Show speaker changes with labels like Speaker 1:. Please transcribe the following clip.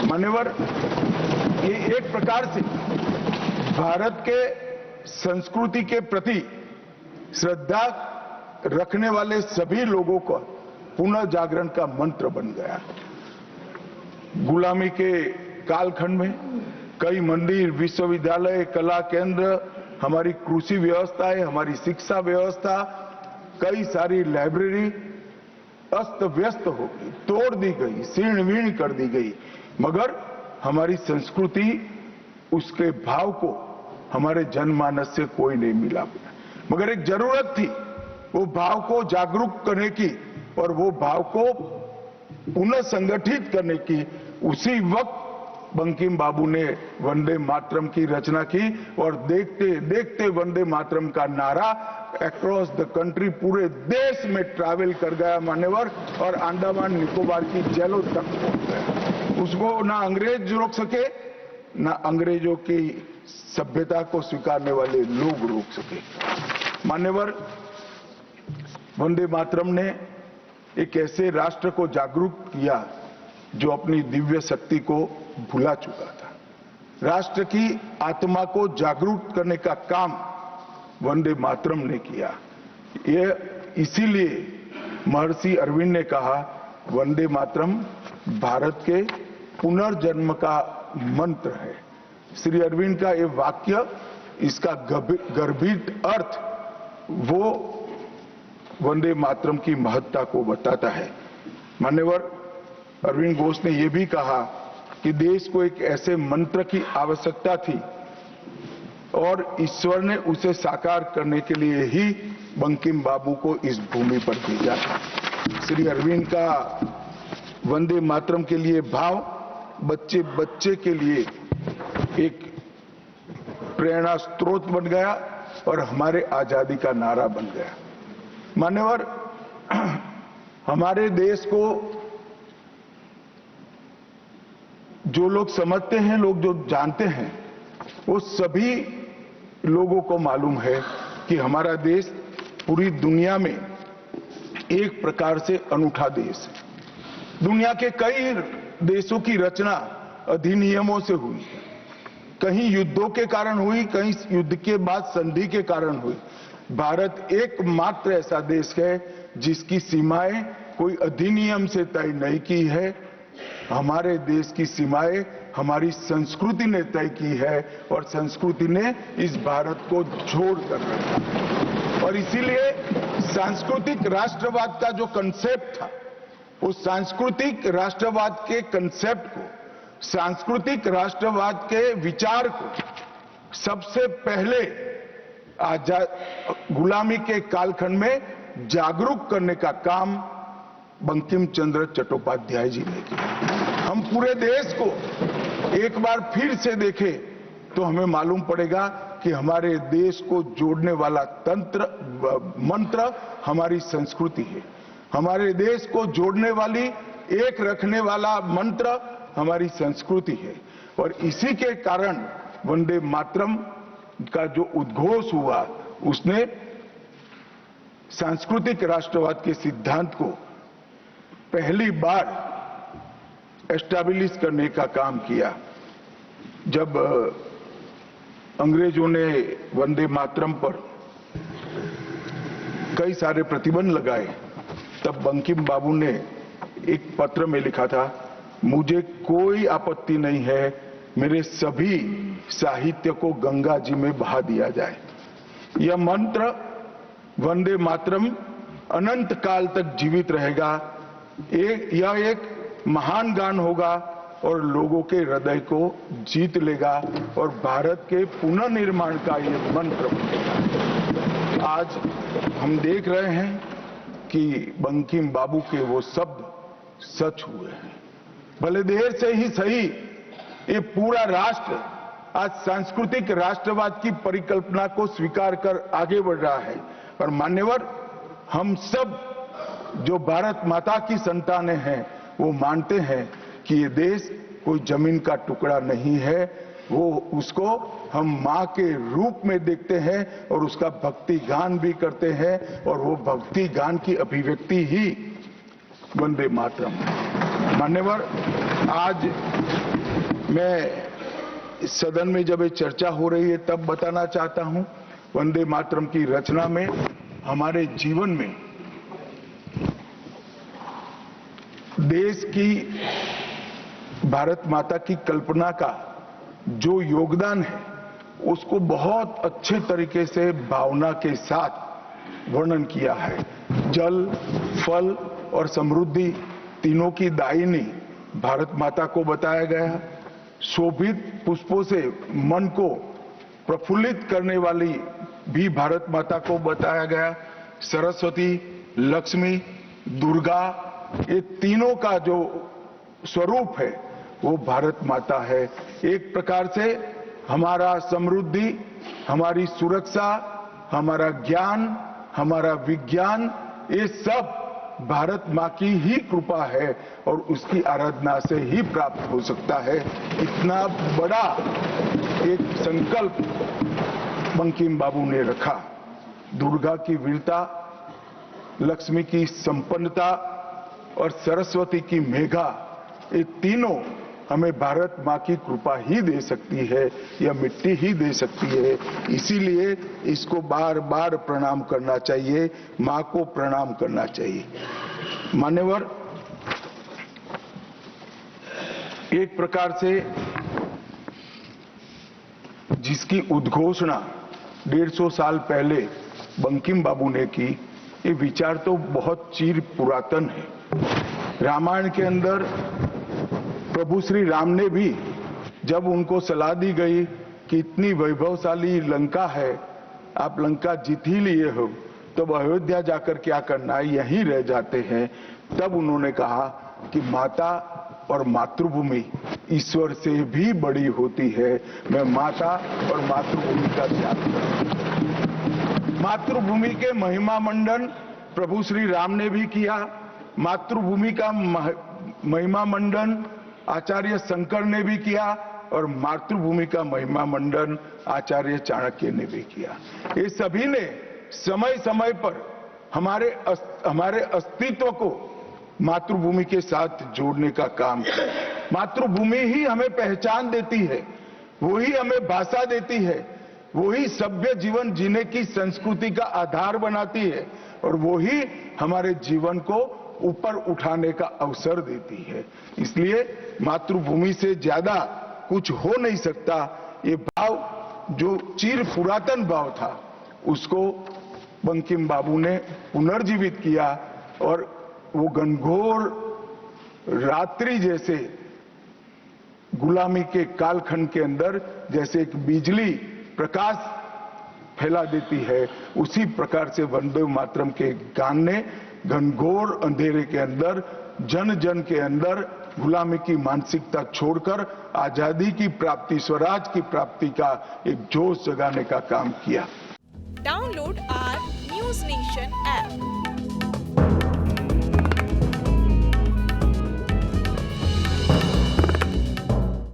Speaker 1: मान्यवर, ये एक प्रकार से भारत के संस्कृति के प्रति श्रद्धा रखने वाले सभी लोगों का पुनः जागरण का मंत्र बन गया। गुलामी के कालखंड में कई मंदिर, विश्वविद्यालय, कला केंद्र, हमारी कृषि व्यवस्था है, हमारी शिक्षा व्यवस्था, कई सारी लाइब्रेरी अस्त व्यस्त हो गई, तोड़ दी गई, शीर्ण वीर्ण कर दी गई, मगर हमारी संस्कृति, उसके भाव को हमारे जनमानस से कोई नहीं मिला। मगर एक जरूरत थी वो भाव को जागरूक करने की और वो भाव को पुनः संगठित करने की। उसी वक्त बंकिम बाबू ने वंदे मातरम की रचना की और देखते देखते वंदे मातरम का नारा अक्रॉस द कंट्री, पूरे देश में ट्रैवल कर गया मान्यवर, और अंडमान निकोबार की जेलों तक पहुंच गया। उसको ना अंग्रेज रोक सके, ना अंग्रेजों की सभ्यता को स्वीकारने वाले लोग रोक सके। मान्यवर, वंदे मातरम ने एक ऐसे राष्ट्र को जागरूक किया जो अपनी दिव्य शक्ति को भुला चुका था। राष्ट्र की आत्मा को जागरूक करने का काम वंदे मातरम ने किया। ये इसीलिए महर्षि अरविंद ने कहा, वंदे मातरम भारत के पुनर्जन्म का मंत्र है। श्री अरविंद का ये वाक्य, इसका गर्भित अर्थ वो वंदे मातरम की महत्ता को बताता है। मान्यवर, अरविंद घोष ने यह भी कहा कि देश को एक ऐसे मंत्र की आवश्यकता थी और ईश्वर ने उसे साकार करने के लिए ही बंकिम बाबू को इस भूमि पर भेजा था। श्री अरविंद का वंदे मातरम के लिए भाव बच्चे बच्चे के लिए एक प्रेरणा स्रोत बन गया और हमारे आजादी का नारा बन गया। मान्यवर, हमारे देश को जो लोग समझते हैं, लोग जो जानते हैं, वो सभी लोगों को मालूम है कि हमारा देश पूरी दुनिया में एक प्रकार से अनूठा देश है। दुनिया के कई देशों की रचना अधिनियमों से हुई, कहीं युद्धों के कारण हुई, कहीं युद्ध के बाद संधि के कारण हुई। भारत एकमात्र ऐसा देश है जिसकी सीमाएं कोई अधिनियम से तय नहीं की है। हमारे देश की सीमाएं हमारी संस्कृति ने तय की है और संस्कृति ने इस भारत को जोड़ कर रखा। और इसीलिए सांस्कृतिक राष्ट्रवाद का जो कंसेप्ट था, उस सांस्कृतिक राष्ट्रवाद के कंसेप्ट को, सांस्कृतिक राष्ट्रवाद के विचार को सबसे पहले गुलामी के कालखंड में जागरूक करने का काम बंकिम चंद्र चट्टोपाध्याय जी ने किया। हम पूरे देश को एक बार फिर से देखें तो हमें मालूम पड़ेगा कि हमारे देश को जोड़ने वाला मंत्र हमारी संस्कृति है। हमारे देश को जोड़ने वाली, एक रखने वाला मंत्र हमारी संस्कृति है। और इसी के कारण वंदे मातरम का जो उद्घोष हुआ, उसने सांस्कृतिक राष्ट्रवाद के सिद्धांत को पहली बार एस्टैब्लिश करने का काम किया। जब अंग्रेजों ने वंदे मातरम पर कई सारे प्रतिबंध लगाए, तब बंकिम बाबू ने एक पत्र में लिखा था, मुझे कोई आपत्ति नहीं है, मेरे सभी साहित्य को गंगा जी में बहा दिया जाए। यह मंत्र वंदे मातरम अनंत काल तक जीवित रहेगा। यह एक महान गान होगा और लोगों के हृदय को जीत लेगा और भारत के पुनर्निर्माण का ये मंत्र बनेगा। आज हम देख रहे हैं कि बंकिम बाबू के वो शब्द सच हुए हैं। भले देर से ही सही, ये पूरा राष्ट्र आज सांस्कृतिक राष्ट्रवाद की परिकल्पना को स्वीकार कर आगे बढ़ रहा है। और मान्यवर, हम सब जो भारत माता की संतानें हैं, वो मानते हैं कि ये देश कोई जमीन का टुकड़ा नहीं है। वो उसको हम मां के रूप में देखते हैं और उसका भक्ति गान भी करते हैं, और वो भक्ति गान की अभिव्यक्ति ही वंदे मातरम। मान्यवर, आज मैं सदन में जब ये चर्चा हो रही है तब बताना चाहता हूं, वंदे मातरम की रचना में हमारे जीवन में देश की भारत माता की कल्पना का जो योगदान है उसको बहुत अच्छे तरीके से भावना के साथ वर्णन किया है। जल, फल और समृद्धि तीनों की दायिनी भारत माता को बताया गया। शोभित पुष्पों से मन को प्रफुल्लित करने वाली भी भारत माता को बताया गया। सरस्वती, लक्ष्मी, दुर्गा, ये तीनों का जो स्वरूप है वो भारत माता है। एक प्रकार से हमारा समृद्धि, हमारी सुरक्षा, हमारा ज्ञान, हमारा विज्ञान, ये सब भारत माँ की ही कृपा है और उसकी आराधना से ही प्राप्त हो सकता है। इतना बड़ा एक संकल्प बंकिम बाबू ने रखा। दुर्गा की वीरता, लक्ष्मी की संपन्नता और सरस्वती की मेघा, ये तीनों हमें भारत माँ की कृपा ही दे सकती है, यह मिट्टी ही दे सकती है। इसीलिए इसको बार बार प्रणाम करना चाहिए, माँ को प्रणाम करना चाहिए। मान्यवर, एक प्रकार से जिसकी उद्घोषणा 150 साल पहले बंकिम बाबू ने की, ये विचार तो बहुत चिर पुरातन है। रामायण के अंदर प्रभु श्री राम ने भी जब उनको सलाह दी गई कि इतनी वैभवशाली लंका है, आप लंका जीत ही लिए हो, तब अयोध्या जाकर क्या करना है, यहीं रह जाते हैं। तब उन्होंने कहा कि माता और मातृभूमि ईश्वर से भी बड़ी होती है, मैं माता और मातृभूमि का त्याग करूं। मातृभूमि के महिमा मंडन प्रभु श्री राम ने भी किया। मातृभूमि का महिमा मंडन आचार्य शंकर ने भी किया और मातृभूमि का महिमा मंडन आचार्य चाणक्य ने भी किया। ये सभी ने समय समय पर हमारे अस्तित्व को मातृभूमि के साथ जोड़ने का काम किया। मातृभूमि ही हमें पहचान देती है, वही हमें भाषा देती है, वही सभ्य जीवन जीने की संस्कृति का आधार बनाती है और वही हमारे जीवन को ऊपर उठाने का अवसर देती है। इसलिए मातृभूमि से ज्यादा कुछ हो नहीं सकता। ये भाव जो चिर पुरातन भाव था उसको बंकिम बाबू ने पुनर्जीवित किया और वो घनघोर रात्रि जैसे गुलामी के कालखंड के अंदर जैसे एक बिजली प्रकाश फैला देती है, उसी प्रकार से वंदे मातरम के गान ने घनघोर अंधेरे के अंदर, जन जन के अंदर गुलामी की मानसिकता छोड़कर आजादी की प्राप्ति, स्वराज की प्राप्ति का एक जोश जगाने का काम किया।
Speaker 2: Download are